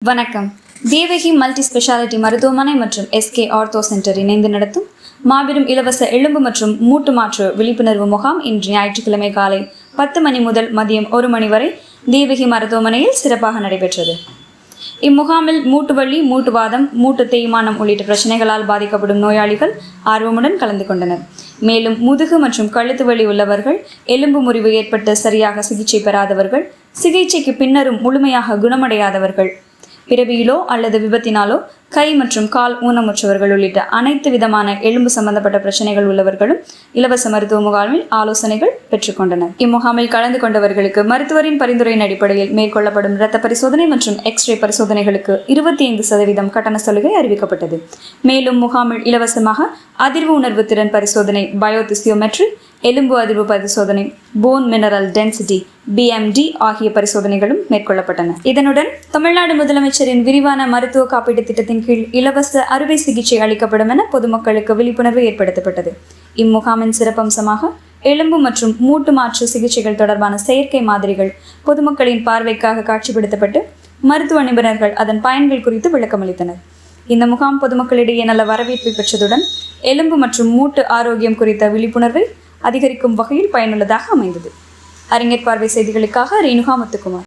வணக்கம். Devaki multi speciality மருத்துவமனை மற்றும் எஸ்கே ஆர்த்தோ சென்டர் இணைந்து நடத்தும் மாபெரும் இலவச எலும்பு மற்றும் மூட்டு மாற்று விழிப்புணர்வு முகாம் இன்று ஞாயிற்றுக்கிழமை காலை 10 மணி முதல் மதியம் 1 மணி வரை தேவகி மருத்துவமனையில் சிறப்பாக நடைபெற்றது. இம்முகாமில் மூட்டு வலி, மூட்டுவாதம், மூட்டு தேய்மானம் உள்ளிட்ட பிரச்சனைகளால் பாதிக்கப்படும் நோயாளிகள் ஆர்வமுடன் கலந்து கொண்டனர். மேலும் முதுகு மற்றும் கழுத்து வலி உள்ளவர்கள், எலும்பு முறிவு ஏற்பட்டு சரியாக சிகிச்சை பெறாதவர்கள், சிகிச்சைக்கு பின்னரும் முழுமையாக குணமடையாதவர்கள், பிறவியிலோ அல்லது விபத்தினாலோ கை மற்றும் கால் ஊனமுற்றவர்கள் உள்ளிட்ட அனைத்து விதமான எலும்பு சம்பந்தப்பட்ட பிரச்சனைகள் உள்ளவர்களும் இலவச மருத்துவ முகாமில் ஆலோசனைகள் பெற்றுக்கொண்டனர். இம்முகாமில் கலந்து கொண்டவர்களுக்கு மருத்துவரின் பரிந்துரையின் அடிப்படையில் மேற்கொள்ளப்படும் இரத்த பரிசோதனை மற்றும் எக்ஸ்ரே பரிசோதனைகளுக்கு 25% கட்டண சலுகை அறிவிக்கப்பட்டது. மேலும் முகாமில் இலவசமாக அதிர்வு உணர்வு திறன் பரிசோதனை, பயோதிசியோமெட்ரி, எலும்பு அதிர்வு பரிசோதனை, போன் மினரல் டென்சிட்டி BMD ஆகிய பரிசோதனைகளும் மேற்கொள்ளப்பட்டன. இதனுடன் தமிழ்நாடு முதலமைச்சரின் விரிவான மருத்துவ காப்பீட்டு திட்டத்தின் கீழ் இலவச அறுவை சிகிச்சை அளிக்கப்படும் என பொதுமக்களுக்கு விழிப்புணர்வு ஏற்படுத்தப்பட்டது. இம்முகாமின் சிறப்பம்சமாக எலும்பு மற்றும் மூட்டு மாற்று சிகிச்சைகள் தொடர்பான செயற்கை மாதிரிகள் பொதுமக்களின் பார்வைக்காக காட்சிப்படுத்தப்பட்டு மருத்துவ நிபுணர்கள் அதன் பயன்கள் குறித்து விளக்கமளித்தனர். இந்த முகாம் பொதுமக்களிடையே நல்ல வரவேற்பை பெற்றதுடன் எலும்பு மற்றும் மூட்டு ஆரோக்கியம் குறித்த விழிப்புணர்வை அதிகரிக்கும் வகையில் பயனுள்ளதாக அமைந்தது. அறிஞர் பார்வை செய்திகளுக்காக ரேணுகா முத்துக்குமார்.